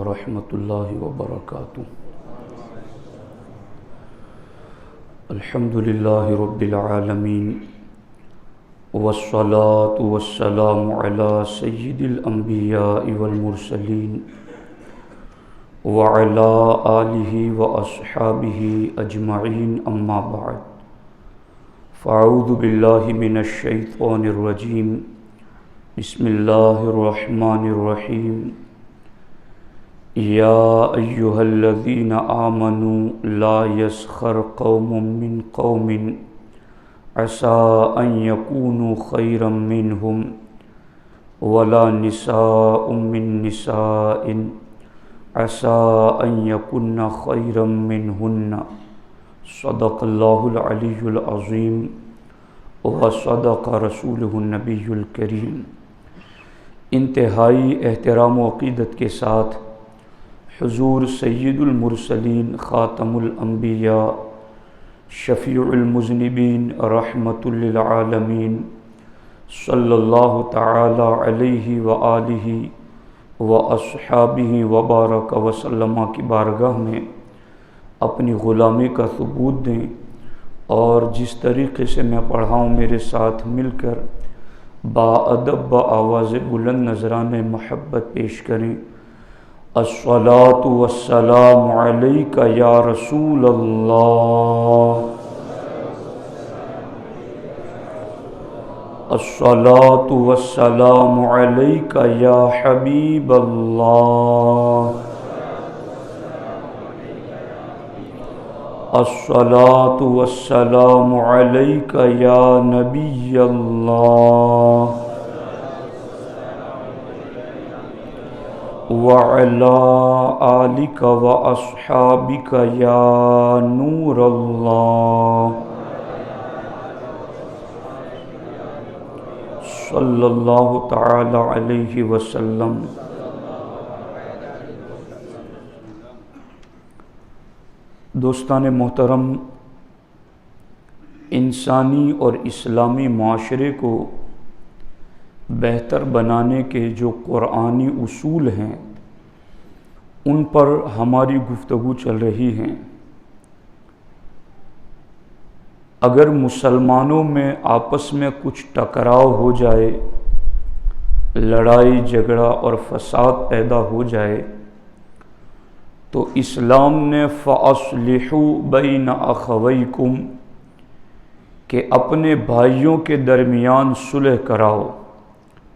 ورحمۃ اللہ وبرکاتہ۔ الحمد للہ رب العالمین والصلاة والسلام علی سید الانبیاء والمرسلین وعلی آلہ واصحابہ اجمعین، اما بعد فاعوذ باللہ من الشیطان الرجیم، بسم اللہ الرحمن الرحیم۔ یا ایہا الذین آمنوا لا یسخر قوم من قوم عسى ان یکونوا خیرا منہم ولا نساء من نساء عسى ان یکن خیرا منہن، صدق اللہ العلی العظیم وصدق رسولہ النبی الکریم۔ انتہائی احترام و عقیدت کے ساتھ حضور سید المرسلین، خاتم الانبیاء، شفیع المذنبین، رحمت للعالمین، صلی اللہ تعالی علیہ وآلہ واصحابہ وبارک وسلم کی بارگاہ میں اپنی غلامی کا ثبوت دیں، اور جس طریقے سے میں پڑھا ہوں میرے ساتھ مل کر باادب بآواز بلند نذرانِ محبت پیش کریں۔ الصلاۃ والسلام علیک یا رسول اللہ، الصلاۃ والسلام علیک یا حبیب اللہ، الصلاۃ والسلام علیک یا نبی اللہ، وعلی آلک واصحابک یا نور اللہ، صلی اللہ تعالی علیہ وسلم۔ دوستان محترم، انسانی اور اسلامی معاشرے کو بہتر بنانے کے جو قرآنی اصول ہیں ان پر ہماری گفتگو چل رہی ہیں۔ اگر مسلمانوں میں آپس میں کچھ ٹکراؤ ہو جائے، لڑائی جھگڑا اور فساد پیدا ہو جائے تو اسلام نے فَأَصْلِحُوا بَيْنَ أَخَوَيْكُمْ کہ اپنے بھائیوں کے درمیان صلح کراؤ،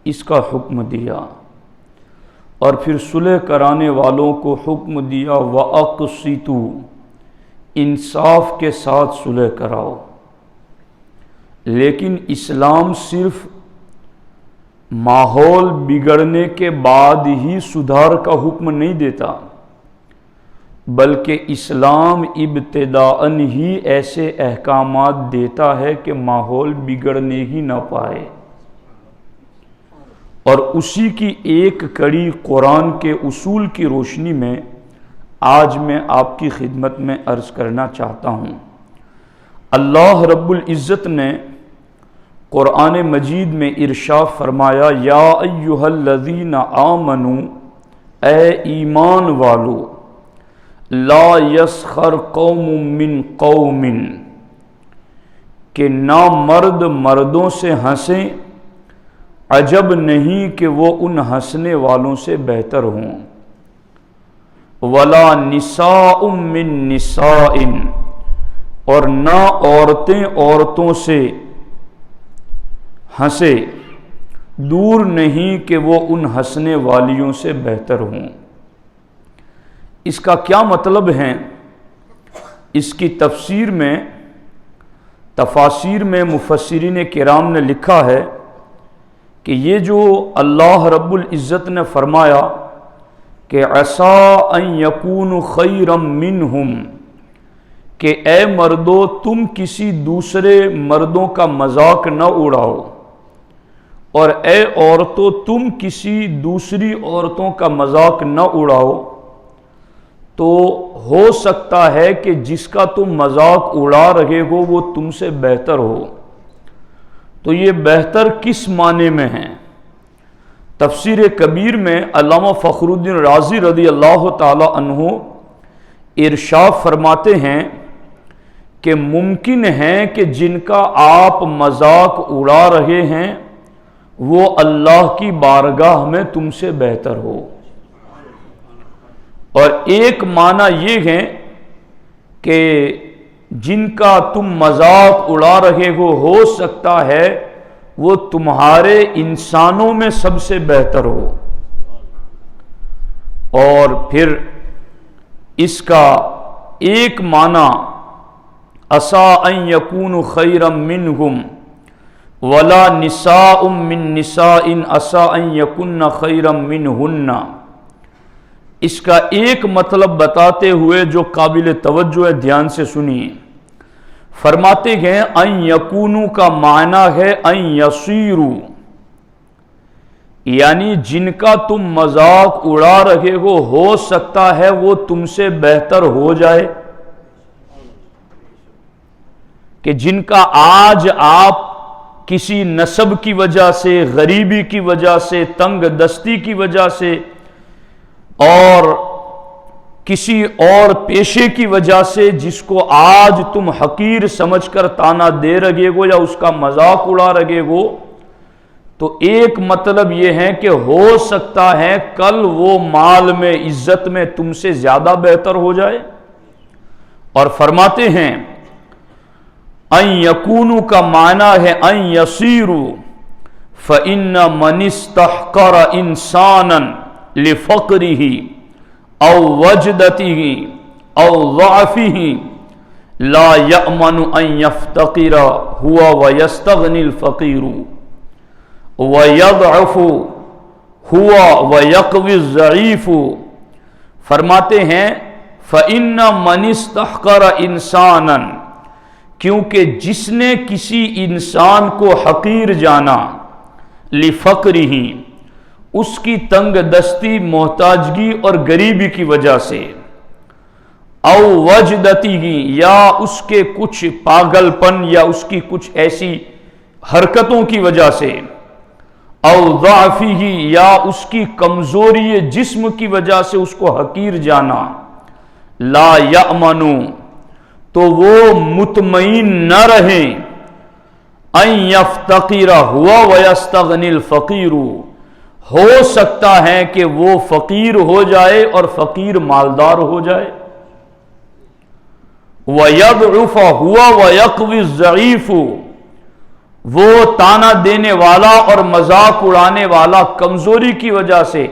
اس کا حکم دیا، اور پھر صلح کرانے والوں کو حکم دیا وَأَقْسِطُوا، انصاف کے ساتھ صلح کراؤ۔ لیکن اسلام صرف ماحول بگڑنے کے بعد ہی سدھار کا حکم نہیں دیتا، بلکہ اسلام ابتداءً ہی ایسے احکامات دیتا ہے کہ ماحول بگڑنے ہی نہ پائے، اور اسی کی ایک کڑی قرآن کے اصول کی روشنی میں آج میں آپ کی خدمت میں عرض کرنا چاہتا ہوں۔ اللہ رب العزت نے قرآن مجید میں ارشاد فرمایا، یا ایہا الذین آمنوا، اے ایمان والو، لا یسخر قوم من قوم، کہ نہ مرد مردوں سے ہنسیں، عجب نہیں کہ وہ ان ہنسنے والوں سے بہتر ہوں، ولا نساء من نساء، اور نہ عورتیں عورتوں سے ہنسے، دور نہیں کہ وہ ان ہنسنے والیوں سے بہتر ہوں۔ اس کا کیا مطلب ہے؟ اس کی تفسیر میں، تفاسیر میں مفسرین کرام نے لکھا ہے کہ یہ جو اللہ رب العزت نے فرمایا کہ عسیٰ ان یکونوا خیرا منہم، کہ اے مردو تم کسی دوسرے مردوں کا مذاق نہ اڑاؤ، اور اے عورتوں تم کسی دوسری عورتوں کا مذاق نہ اڑاؤ، تو ہو سکتا ہے کہ جس کا تم مذاق اڑا رہے ہو وہ تم سے بہتر ہو۔ تو یہ بہتر کس معنی میں ہے؟ تفسیر کبیر میں علامہ فخر الدین رازی رضی اللہ تعالی عنہ ارشاد فرماتے ہیں کہ ممکن ہے کہ جن کا آپ مذاق اڑا رہے ہیں وہ اللہ کی بارگاہ میں تم سے بہتر ہو، اور ایک معنی یہ ہے کہ جن کا تم مذاق اڑا رہے ہو سکتا ہے وہ تمہارے انسانوں میں سب سے بہتر ہو، اور پھر اس کا ایک معنی عسیٰ ان یکونوا خیرا منہم ولا نساء من نساء عسیٰ ان یکن خیرا منہن، اس کا ایک مطلب بتاتے ہوئے جو قابل توجہ ہے، دھیان سے سنیے۔ فرماتے ہیں ان یکونو کا معنی ہے ان یصیرو، یعنی جن کا تم مذاق اڑا رہے ہو سکتا ہے وہ تم سے بہتر ہو جائے، کہ جن کا آج آپ کسی نسب کی وجہ سے، غریبی کی وجہ سے، تنگ دستی کی وجہ سے اور کسی اور پیشے کی وجہ سے جس کو آج تم حقیر سمجھ کر تانا دے رہے ہو یا اس کا مذاق اڑا رہے ہو، تو ایک مطلب یہ ہے کہ ہو سکتا ہے کل وہ مال میں، عزت میں تم سے زیادہ بہتر ہو جائے۔ اور فرماتے ہیں ان یکونو کا معنی ہے ان یصیرو، فإن من استحقر انسانا لفقره او وجدته او ضعفه لا يأمن ان يفتقر هو ويستغني الفقير ويضعف هو ويقوي الضعيف۔ فرماتے ہیں فإن من استحقر انسانا، کیونکہ جس نے کسی انسان کو حقیر جانا، لفقرہ، اس کی تنگ دستی، محتاجگی اور غریبی کی وجہ سے، او وجدتہ، یا اس کے کچھ پاگل پن یا اس کی کچھ ایسی حرکتوں کی وجہ سے، او ضعفہ، یا اس کی کمزوری جسم کی وجہ سے اس کو حقیر جانا، لا یأمنو، تو وہ مطمئن نہ رہیں، ان یفتقر ہوا ویستغنی الفقیر، ہو سکتا ہے کہ وہ فقیر ہو جائے اور فقیر مالدار ہو جائے، وَيَضْعُفَ هُوَ وَيَقْوِي الضَّعِيفُ، وہ تانا دینے والا اور مذاق اڑانے والا کمزوری کی وجہ سے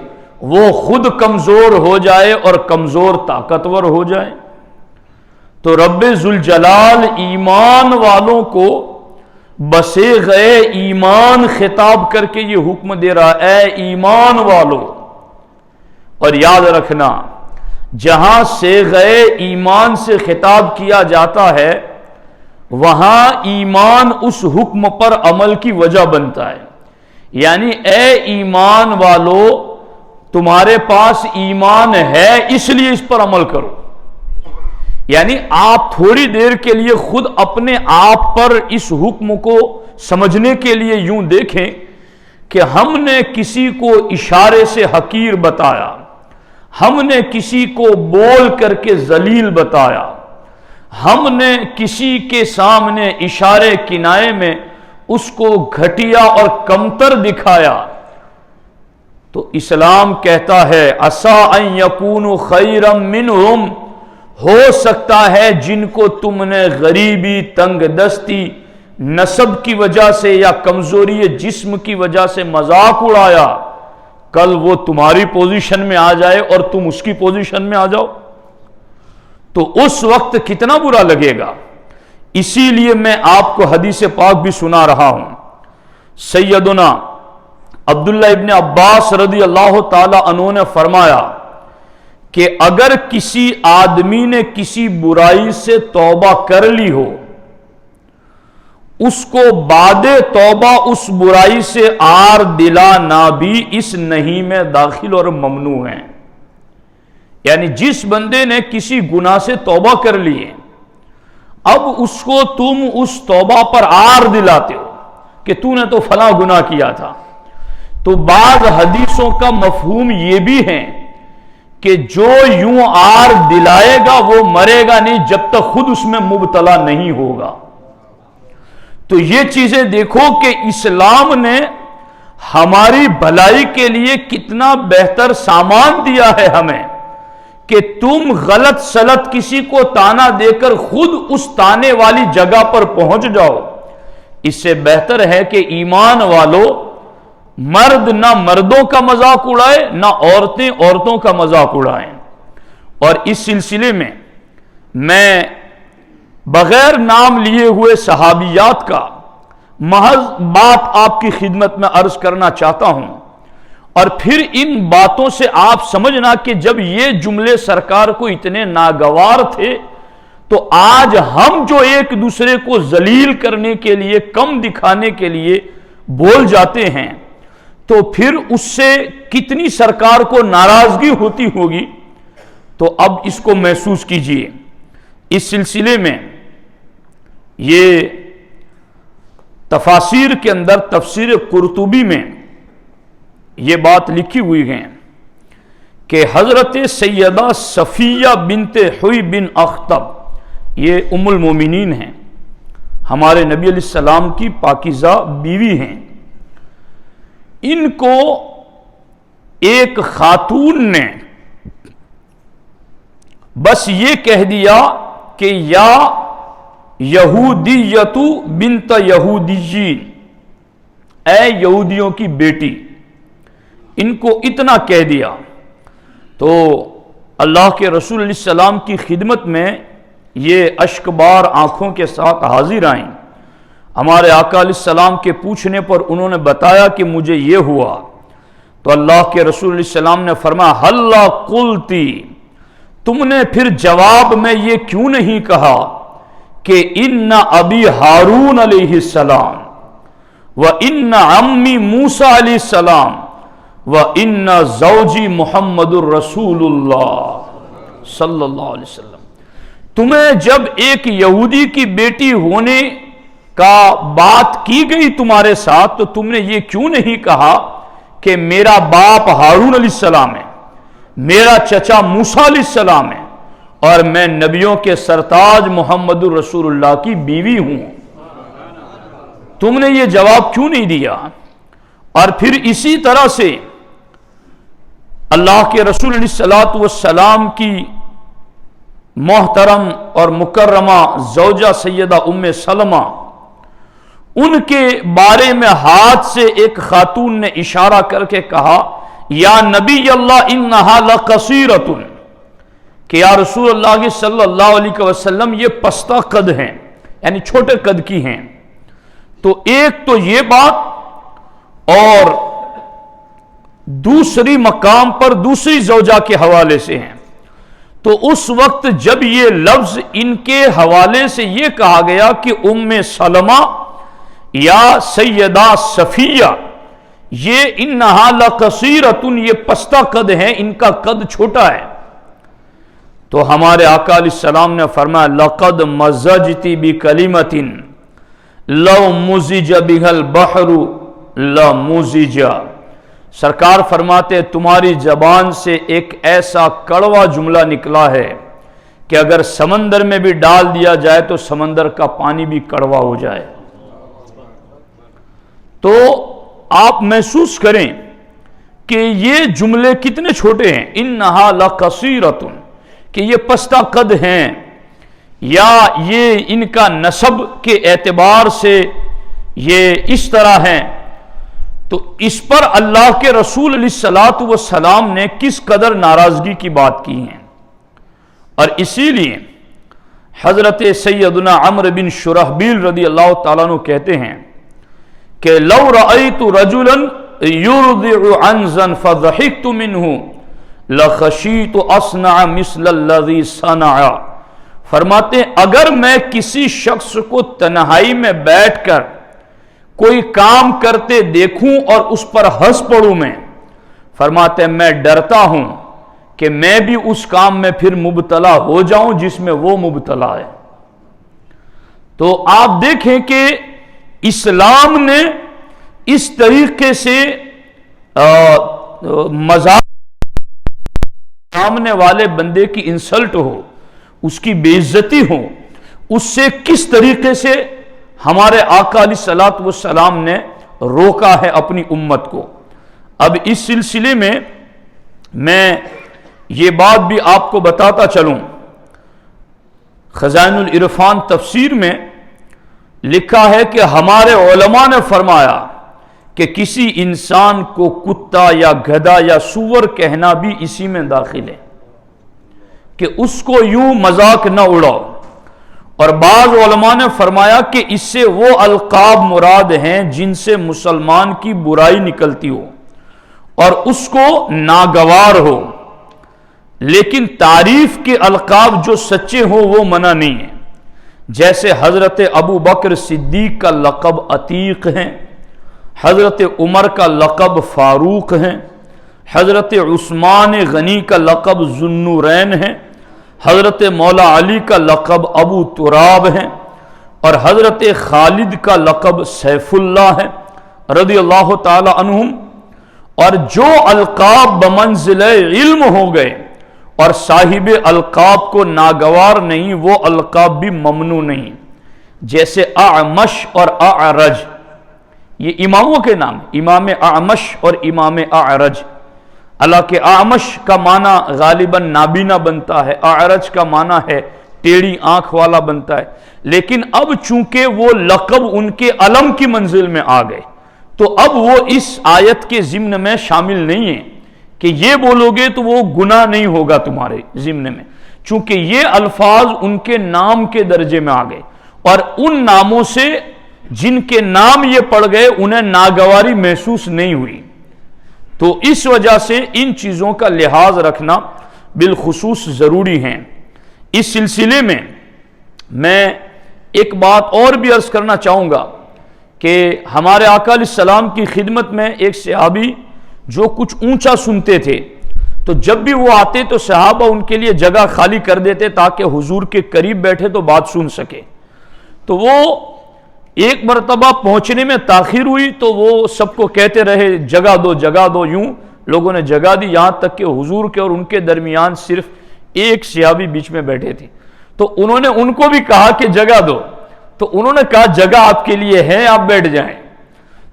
وہ خود کمزور ہو جائے اور کمزور طاقتور ہو جائے۔ تو رب ذوالجلال ایمان والوں کو بصیغ ایمان خطاب کر کے یہ حکم دے رہا، اے ایمان والو۔ اور یاد رکھنا، جہاں صیغ ایمان سے خطاب کیا جاتا ہے وہاں ایمان اس حکم پر عمل کی وجہ بنتا ہے، یعنی اے ایمان والو، تمہارے پاس ایمان ہے اس لیے اس پر عمل کرو۔ یعنی آپ تھوڑی دیر کے لیے خود اپنے آپ پر اس حکم کو سمجھنے کے لیے یوں دیکھیں کہ ہم نے کسی کو اشارے سے حقیر بتایا، ہم نے کسی کو بول کر کے ذلیل بتایا، ہم نے کسی کے سامنے اشارے کنائے میں اس کو گھٹیا اور کمتر دکھایا، تو اسلام کہتا ہے عسیٰ ان یکونوا خیرا منہم، ہو سکتا ہے جن کو تم نے غریبی، تنگ دستی، نسب کی وجہ سے یا کمزوری جسم کی وجہ سے مذاق اڑایا، کل وہ تمہاری پوزیشن میں آ جائے اور تم اس کی پوزیشن میں آ جاؤ تو اس وقت کتنا برا لگے گا۔ اسی لیے میں آپ کو حدیث پاک بھی سنا رہا ہوں۔ سیدنا عبداللہ ابن عباس رضی اللہ تعالی عنہ نے فرمایا کہ اگر کسی آدمی نے کسی برائی سے توبہ کر لی ہو، اس کو بعد توبہ اس برائی سے آر دلانا بھی اس نہیں میں داخل اور ممنوع ہے۔ یعنی جس بندے نے کسی گناہ سے توبہ کر لی ہے، اب اس کو تم اس توبہ پر آر دلاتے ہو کہ تو نے تو فلاں گناہ کیا تھا، تو بعض حدیثوں کا مفہوم یہ بھی ہے کہ جو یوں آر دلائے گا وہ مرے گا نہیں جب تک خود اس میں مبتلا نہیں ہوگا۔ تو یہ چیزیں دیکھو کہ اسلام نے ہماری بھلائی کے لیے کتنا بہتر سامان دیا ہے ہمیں، کہ تم غلط سلط کسی کو تانا دے کر خود اس تانے والی جگہ پر پہنچ جاؤ۔ اس سے بہتر ہے کہ ایمان والو مرد نہ مردوں کا مذاق اڑائے نہ عورتیں عورتوں کا مذاق اڑائیں۔ اور اس سلسلے میں میں بغیر نام لیے ہوئے صحابیات کا محض بات آپ کی خدمت میں عرض کرنا چاہتا ہوں، اور پھر ان باتوں سے آپ سمجھنا کہ جب یہ جملے سرکار کو اتنے ناگوار تھے تو آج ہم جو ایک دوسرے کو ذلیل کرنے کے لیے، کم دکھانے کے لیے بول جاتے ہیں، تو پھر اس سے کتنی سرکار کو ناراضگی ہوتی ہوگی۔ تو اب اس کو محسوس کیجئے۔ اس سلسلے میں یہ تفاسیر کے اندر تفسیر قرطبی میں یہ بات لکھی ہوئی ہے کہ حضرت سیدہ صفیہ بنت حوی بن اخطب، یہ ام المومنین ہیں، ہمارے نبی علیہ السلام کی پاکیزہ بیوی ہیں، ان کو ایک خاتون نے بس یہ کہہ دیا کہ یا یہودیت بنت یہودیین، اے یہودیوں کی بیٹی، ان کو اتنا کہہ دیا تو اللہ کے رسول علیہ السلام کی خدمت میں یہ اشکبار آنکھوں کے ساتھ حاضر آئیں۔ ہمارے آقا علیہ السلام کے پوچھنے پر انہوں نے بتایا کہ مجھے یہ ہوا، تو اللہ کے رسول علیہ السلام نے فرمایا ہلا قلتی، تم نے پھر جواب میں یہ کیوں نہیں کہا کہ ان ابی ہارون علیہ السلام و ان عمی موسیٰ علیہ السلام و ان زوجی محمد الرسول اللہ صلی اللہ علیہ وسلم۔ تمہیں جب ایک یہودی کی بیٹی ہونے کا بات کی گئی تمہارے ساتھ تو تم نے یہ کیوں نہیں کہا کہ میرا باپ ہارون علیہ السلام ہے، میرا چچا موسیٰ علیہ السلام ہے، اور میں نبیوں کے سرتاج محمد الرسول اللہ کی بیوی ہوں؟ تم نے یہ جواب کیوں نہیں دیا؟ اور پھر اسی طرح سے اللہ کے رسول علیہ السلام کی محترم اور مکرمہ زوجہ سیدہ ام سلمہ، ان کے بارے میں ہاتھ سے ایک خاتون نے اشارہ کر کے کہا یا نبی اللہ انہا لقصیرۃ، کہ یا رسول اللہ صلی اللہ علیہ وسلم یہ پستہ قد ہیں، یعنی چھوٹے قد کی ہیں۔ تو ایک تو یہ بات، اور دوسری مقام پر دوسری زوجہ کے حوالے سے ہیں۔ تو اس وقت جب یہ لفظ ان کے حوالے سے یہ کہا گیا کہ ام سلمہ یا سیدہ صفیہ یہ انہا لقصیرۃ، یہ پستہ قد ہیں، ان کا قد چھوٹا ہے، تو ہمارے آقا علیہ السلام نے فرمایا لقد مزجتی بکلمۃ لو مزج بها البحر لمزج، سرکار فرماتے تمہاری زبان سے ایک ایسا کڑوا جملہ نکلا ہے کہ اگر سمندر میں بھی ڈال دیا جائے تو سمندر کا پانی بھی کڑوا ہو جائے۔ تو آپ محسوس کریں کہ یہ جملے کتنے چھوٹے ہیں، انہا لقصیرۃ، کہ یہ پستہ قد ہیں، یا یہ ان کا نسب کے اعتبار سے یہ اس طرح ہیں۔ تو اس پر اللہ کے رسول علیہ السلام نے کس قدر ناراضگی کی بات کی ہے، اور اسی لیے حضرت سیدنا عمرو بن شرحبیل رضی اللہ تعالیٰ عنہ کہتے ہیں کہ لو رأیت رجلا یرضع عنزا فضحکت منہ لخشیت اصنع مثل الذی صنع، فرماتے ہیں اگر میں کسی شخص کو تنہائی میں بیٹھ کر کوئی کام کرتے دیکھوں اور اس پر ہنس پڑوں میں، فرماتے ہیں میں ڈرتا ہوں کہ میں بھی اس کام میں پھر مبتلا ہو جاؤں جس میں وہ مبتلا ہے۔ تو آپ دیکھیں کہ اسلام نے اس طریقے سے مذاق سامنے والے بندے کی انسلٹ ہو، اس کی بے عزتی ہو، اس سے کس طریقے سے ہمارے آقا علیہ الصلوۃ والسلام نے روکا ہے اپنی امت کو۔ اب اس سلسلے میں یہ بات بھی آپ کو بتاتا چلوں، خزائن العرفان تفسیر میں لکھا ہے کہ ہمارے علماء نے فرمایا کہ کسی انسان کو کتا یا گدھا یا سور کہنا بھی اسی میں داخل ہے، کہ اس کو یوں مذاق نہ اڑاؤ۔ اور بعض علماء نے فرمایا کہ اس سے وہ القاب مراد ہیں جن سے مسلمان کی برائی نکلتی ہو اور اس کو ناگوار ہو، لیکن تعریف کے القاب جو سچے ہوں وہ منع نہیں ہے، جیسے حضرت ابو بکر صدیق کا لقب عتیق ہے، حضرت عمر کا لقب فاروق ہے، حضرت عثمان غنی کا لقب ذو النورین ہے، حضرت مولا علی کا لقب ابو تراب ہے، اور حضرت خالد کا لقب سیف اللہ ہے رضی اللہ تعالی عنہم۔ اور جو القاب بمنزل علم ہو گئے اور صاحب القاب کو ناگوار نہیں، وہ القاب بھی ممنوع نہیں، جیسے اعمش اور اعرج، یہ اماموں کے نام، امام اعمش اور امام اعرج۔ حالانکہ اعمش کا معنی غالباً نابینا بنتا ہے، اعرج کا معنی ہے ٹیڑھی آنکھ والا بنتا ہے، لیکن اب چونکہ وہ لقب ان کے علم کی منزل میں آ گئے تو اب وہ اس آیت کے ضمن میں شامل نہیں ہیں کہ یہ بولو گے تو وہ گناہ نہیں ہوگا تمہارے ضمن میں، چونکہ یہ الفاظ ان کے نام کے درجے میں آ گئے، اور ان ناموں سے جن کے نام یہ پڑ گئے انہیں ناگواری محسوس نہیں ہوئی۔ تو اس وجہ سے ان چیزوں کا لحاظ رکھنا بالخصوص ضروری ہے۔ اس سلسلے میں ایک بات اور بھی عرض کرنا چاہوں گا کہ ہمارے آقا علیہ السلام کی خدمت میں ایک صحابی جو کچھ اونچا سنتے تھے، تو جب بھی وہ آتے تو صحابہ ان کے لیے جگہ خالی کر دیتے تاکہ حضور کے قریب بیٹھے تو بات سن سکے۔ تو وہ ایک مرتبہ پہنچنے میں تاخیر ہوئی تو وہ سب کو کہتے رہے جگہ دو جگہ دو، یوں لوگوں نے جگہ دی، یہاں تک کہ حضور کے اور ان کے درمیان صرف ایک صحابی بیچ میں بیٹھے تھے، تو انہوں نے ان کو بھی کہا کہ جگہ دو، تو انہوں نے کہا جگہ آپ کے لیے ہے، آپ بیٹھ جائیں۔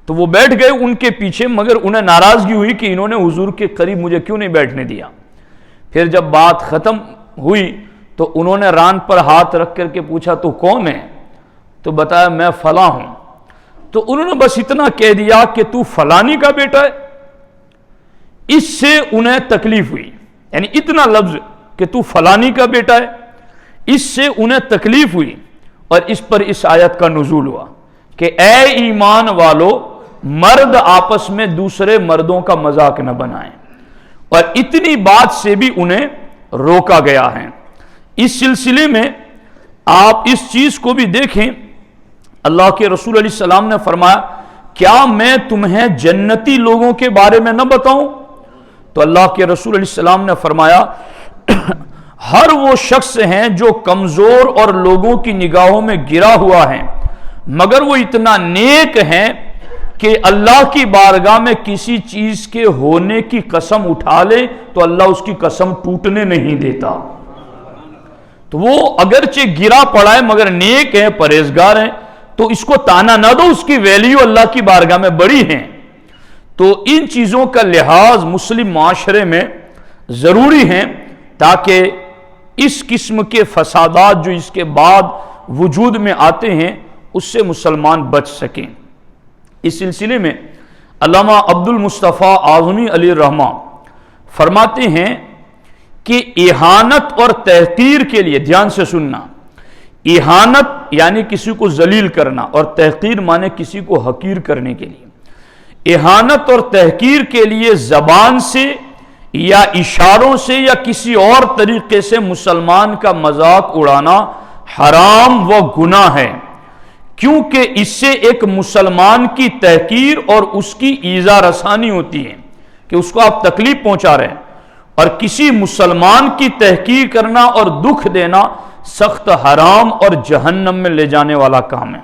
تو وہ بیٹھ گئے ان کے پیچھے، مگر انہیں ناراضگی ہوئی کہ انہوں نے حضور کے قریب مجھے کیوں نہیں بیٹھنے دیا۔ پھر جب بات ختم ہوئی تو انہوں نے ران پر ہاتھ رکھ کر کے پوچھا تو کون ہے؟ تو بتایا میں فلاں ہوں۔ تو انہوں نے بس اتنا کہہ دیا کہ تو فلانی کا بیٹا ہے۔ اس سے انہیں تکلیف ہوئی، یعنی اتنا لفظ کہ تو فلانی کا بیٹا ہے، اس سے انہیں تکلیف ہوئی، اور اس پر اس آیت کا نزول ہوا کہ اے ایمان والو، مرد آپس میں دوسرے مردوں کا مذاق نہ بنائیں، اور اتنی بات سے بھی انہیں روکا گیا ہے۔ اس سلسلے میں آپ اس چیز کو بھی دیکھیں، اللہ کے رسول علیہ السلام نے فرمایا کیا میں تمہیں جنتی لوگوں کے بارے میں نہ بتاؤں؟ تو اللہ کے رسول علیہ السلام نے فرمایا ہر وہ شخص ہیں جو کمزور اور لوگوں کی نگاہوں میں گرا ہوا ہے، مگر وہ اتنا نیک ہیں کہ اللہ کی بارگاہ میں کسی چیز کے ہونے کی قسم اٹھا لے تو اللہ اس کی قسم ٹوٹنے نہیں دیتا۔ تو وہ اگرچہ گرا پڑا ہے مگر نیک ہے، پرہیزگار ہیں، تو اس کو تانا نہ دو، اس کی ویلیو اللہ کی بارگاہ میں بڑی ہیں۔ تو ان چیزوں کا لحاظ مسلم معاشرے میں ضروری ہیں تاکہ اس قسم کے فسادات جو اس کے بعد وجود میں آتے ہیں اس سے مسلمان بچ سکیں۔ اس سلسلے میں علامہ عبد المصطفیٰ اعظمی علیہ الرحمہ فرماتے ہیں کہ اہانت اور تحقیر کے لیے، دھیان سے سننا، اہانت یعنی کسی کو ذلیل کرنا اور تحقیر مانے کسی کو حقیر کرنے کے لیے، اہانت اور تحقیر کے لیے زبان سے یا اشاروں سے یا کسی اور طریقے سے مسلمان کا مذاق اڑانا حرام و گناہ ہے، کیونکہ اس سے ایک مسلمان کی تحقیر اور اس کی ایذا رسانی ہوتی ہے کہ اس کو آپ تکلیف پہنچا رہے ہیں، اور کسی مسلمان کی تحقیر کرنا اور دکھ دینا سخت حرام اور جہنم میں لے جانے والا کام ہے۔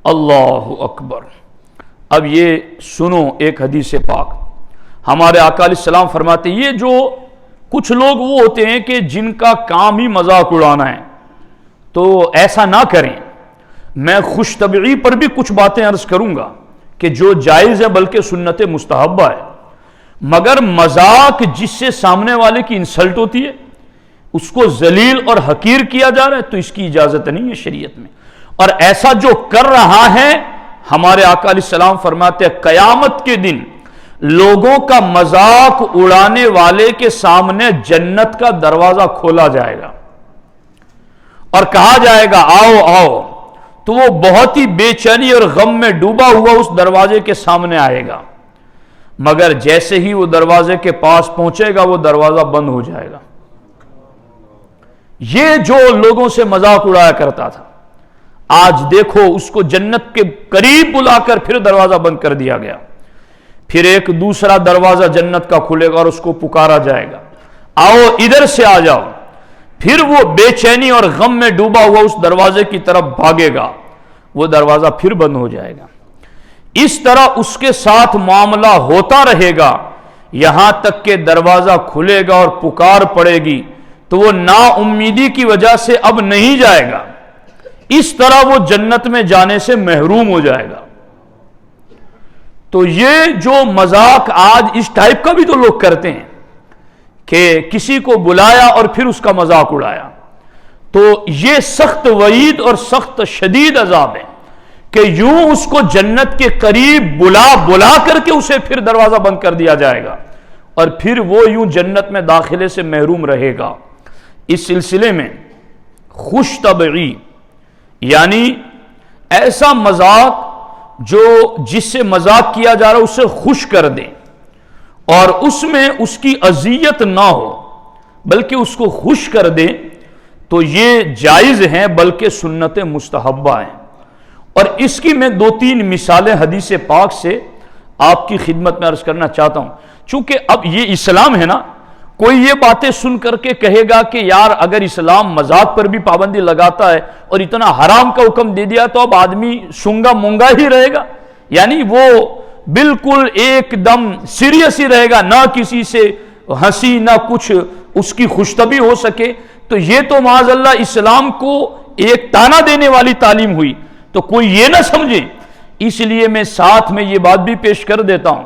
اللہ اکبر۔ اب یہ سنو ایک حدیث پاک، ہمارے آقا علیہ السلام فرماتے ہیں یہ جو کچھ لوگ وہ ہوتے ہیں کہ جن کا کام ہی مذاق اڑانا ہے، تو ایسا نہ کریں۔ میں خوش طبعی پر بھی کچھ باتیں عرض کروں گا کہ جو جائز ہے بلکہ سنت مستحبہ ہے، مگر مذاق جس سے سامنے والے کی انسلٹ ہوتی ہے، اس کو ذلیل اور حقیر کیا جا رہا ہے، تو اس کی اجازت نہیں ہے شریعت میں۔ اور ایسا جو کر رہا ہے، ہمارے آقا علیہ السلام فرماتے ہیں قیامت کے دن لوگوں کا مذاق اڑانے والے کے سامنے جنت کا دروازہ کھولا جائے گا اور کہا جائے گا آؤ آؤ، تو وہ بہت ہی بے چینی اور غم میں ڈوبا ہوا اس دروازے کے سامنے آئے گا، مگر جیسے ہی وہ دروازے کے پاس پہنچے گا وہ دروازہ بند ہو جائے گا۔ یہ جو لوگوں سے مذاق اڑایا کرتا تھا، آج دیکھو اس کو جنت کے قریب بلا کر پھر دروازہ بند کر دیا گیا، پھر ایک دوسرا دروازہ جنت کا کھلے گا اور اس کو پکارا جائے گا آؤ ادھر سے آ جاؤ، پھر وہ بے چینی اور غم میں ڈوبا ہوا اس دروازے کی طرف بھاگے گا، وہ دروازہ پھر بند ہو جائے گا۔ اس طرح اس کے ساتھ معاملہ ہوتا رہے گا یہاں تک کہ دروازہ کھلے گا اور پکار پڑے گی تو وہ نا امیدی کی وجہ سے اب نہیں جائے گا، اس طرح وہ جنت میں جانے سے محروم ہو جائے گا۔ تو یہ جو مذاق آج اس ٹائپ کا بھی تو لوگ کرتے ہیں کہ کسی کو بلایا اور پھر اس کا مذاق اڑایا، تو یہ سخت وعید اور سخت شدید عذاب ہے کہ یوں اس کو جنت کے قریب بلا کر کے اسے پھر دروازہ بند کر دیا جائے گا اور پھر وہ یوں جنت میں داخلے سے محروم رہے گا۔ اس سلسلے میں خوش طبعی یعنی ایسا مذاق جو جس سے مذاق کیا جا رہا ہے اسے خوش کر دیں اور اس میں اس کی اذیت نہ ہو بلکہ اس کو خوش کر دیں، تو یہ جائز ہیں بلکہ سنت مستحبہ ہیں۔ اور اس کی میں 2-3 مثالیں حدیث پاک سے آپ کی خدمت میں عرض کرنا چاہتا ہوں، چونکہ اب یہ اسلام ہے نا، کوئی یہ باتیں سن کر کے کہے گا کہ یار اگر اسلام مذاق پر بھی پابندی لگاتا ہے اور اتنا حرام کا حکم دے دیا تو اب آدمی سنگا مونگا ہی رہے گا، یعنی وہ بالکل ایک دم سیریس ہی رہے گا، نہ کسی سے ہنسی نہ کچھ اس کی خوشطبی ہو سکے، تو یہ تو معاذ اللہ اسلام کو ایک تانا دینے والی تعلیم ہوئی، تو کوئی یہ نہ سمجھے۔ اس لیے میں ساتھ میں یہ بات بھی پیش کر دیتا ہوں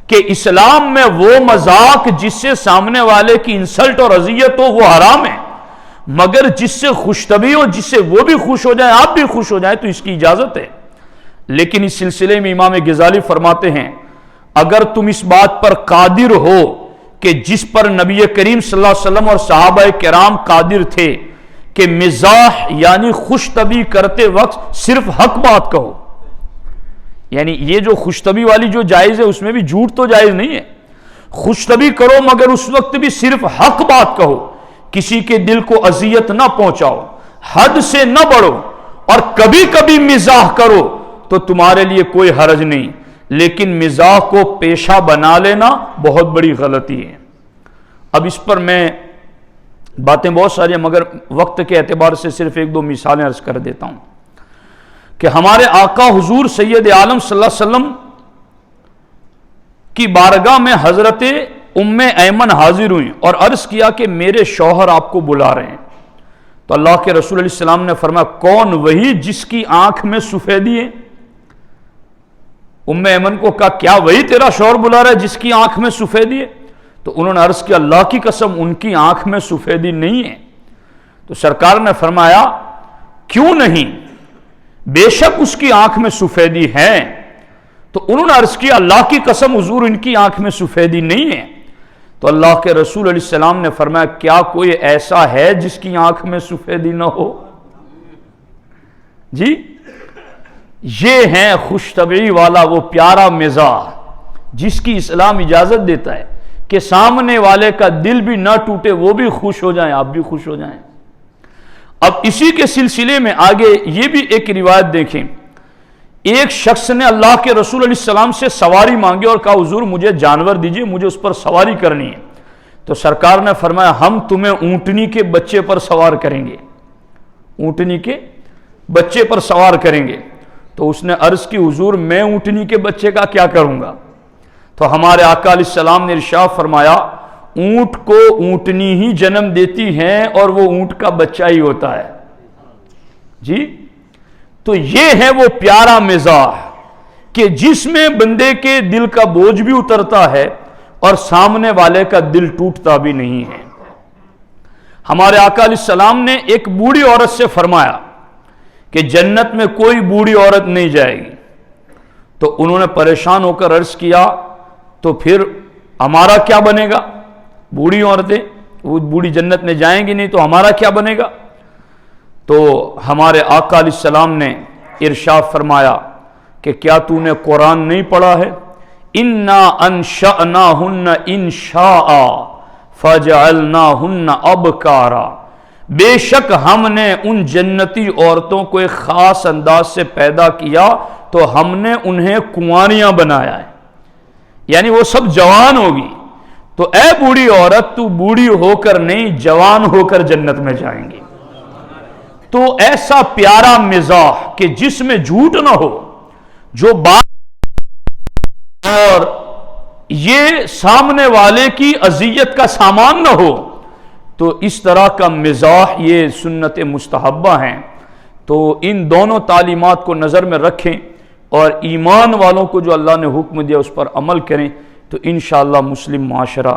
کہ اسلام میں وہ مذاق جس سے سامنے والے کی انسلٹ اور اذیت ہو وہ حرام ہے، مگر جس سے خوشطبی ہو، جس سے وہ بھی خوش ہو جائیں آپ بھی خوش ہو جائیں، تو اس کی اجازت ہے۔ لیکن اس سلسلے میں امام غزالی فرماتے ہیں اگر تم اس بات پر قادر ہو کہ جس پر نبی کریم صلی اللہ علیہ وسلم اور صحابہ کرام قادر تھے کہ مزاح یعنی خوشطبی کرتے وقت صرف حق بات کہو، یعنی یہ جو خوشطبی والی جو جائز ہے اس میں بھی جھوٹ تو جائز نہیں ہے، خوشطبی کرو مگر اس وقت بھی صرف حق بات کہو، کسی کے دل کو اذیت نہ پہنچاؤ، حد سے نہ بڑھو، اور کبھی کبھی مزاح کرو تو تمہارے لیے کوئی حرج نہیں، لیکن مزاح کو پیشہ بنا لینا بہت بڑی غلطی ہے۔ اب اس پر میں باتیں بہت ساری ہیں مگر وقت کے اعتبار سے صرف 1-2 مثالیں عرض کر دیتا ہوں کہ ہمارے آقا حضور سید عالم صلی اللہ علیہ وسلم کی بارگاہ میں حضرت ام ایمن حاضر ہوئی اور عرض کیا کہ میرے شوہر آپ کو بلا رہے ہیں، تو اللہ کے رسول علیہ السلام نے فرمایا کون؟ وہی جس کی آنکھ میں سفیدی ہے۔ ام ایمن کو کہا کیا وہی تیرا شوہر بلا رہا ہے جس کی آنکھ میں سفیدی ہے؟ تو انہوں نے عرض کیا اللہ کی قسم ان کی آنکھ میں سفیدی نہیں ہے۔ تو سرکار نے فرمایا کیوں نہیں؟ بے شک اس کی آنکھ میں سفیدی ہے۔ تو انہوں نے عرض کیا اللہ کی قسم حضور ان کی آنکھ میں سفیدی نہیں ہے۔ تو اللہ کے رسول علیہ السلام نے فرمایا کیا کوئی ایسا ہے جس کی آنکھ میں سفیدی نہ ہو؟ جی یہ ہیں خوش طبعی والا وہ پیارا مزاح جس کی اسلام اجازت دیتا ہے کہ سامنے والے کا دل بھی نہ ٹوٹے، وہ بھی خوش ہو جائیں آپ بھی خوش ہو جائیں۔ اب اسی کے سلسلے میں آگے یہ بھی ایک روایت دیکھیں، ایک شخص نے اللہ کے رسول علیہ السلام سے سواری مانگی اور کہا حضور مجھے جانور دیجئے، مجھے اس پر سواری کرنی ہے۔ تو سرکار نے فرمایا ہم تمہیں اونٹنی کے بچے پر سوار کریں گے، اونٹنی کے بچے پر سوار کریں گے۔ تو اس نے عرض کی حضور میں اونٹنی کے بچے کا کیا کروں گا؟ تو ہمارے آقا علیہ السلام نے ارشاد فرمایا اونٹ کو اونٹنی ہی جنم دیتی ہیں اور وہ اونٹ کا بچہ ہی ہوتا ہے جی۔ تو یہ ہے وہ پیارا مزاح کہ جس میں بندے کے دل کا بوجھ بھی اترتا ہے اور سامنے والے کا دل ٹوٹتا بھی نہیں ہے۔ ہمارے آقا علیہ السلام نے ایک بوڑھی عورت سے فرمایا کہ جنت میں کوئی بوڑھی عورت نہیں جائے گی، تو انہوں نے پریشان ہو کر عرض کیا تو پھر ہمارا کیا بنے گا؟ بوڑھی عورتیں وہ بوڑھی جنت میں جائیں گی نہیں تو ہمارا کیا بنے گا؟ تو ہمارے آقا علیہ السلام نے ارشاد فرمایا کہ کیا تو نے قرآن نہیں پڑھا ہے؟ اِنَّا أَنشَأْنَاهُنَّ إِنشَاءً فَجَعَلْنَاهُنَّ أَبْكَارًا، بے شک ہم نے ان جنتی عورتوں کو ایک خاص انداز سے پیدا کیا تو ہم نے انہیں کنواریاں بنایا ہے، یعنی وہ سب جوان ہوگی۔ تو اے بوڑھی عورت تو بوڑھی ہو کر نہیں جوان ہو کر جنت میں جائیں گی۔ تو ایسا پیارا مزاح کہ جس میں جھوٹ نہ ہو، جو بات اور یہ سامنے والے کی اذیت کا سامان نہ ہو، تو اس طرح کا مزاح یہ سنت مستحبہ ہیں۔ تو ان دونوں تعلیمات کو نظر میں رکھیں اور ایمان والوں کو جو اللہ نے حکم دیا اس پر عمل کریں، تو انشاءاللہ مسلم معاشرہ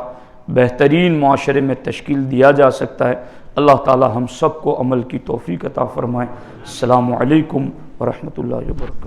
بہترین معاشرے میں تشکیل دیا جا سکتا ہے۔ اللہ تعالی ہم سب کو عمل کی توفیق عطا فرمائے۔ السلام علیکم ورحمۃ اللہ وبرکاتہ۔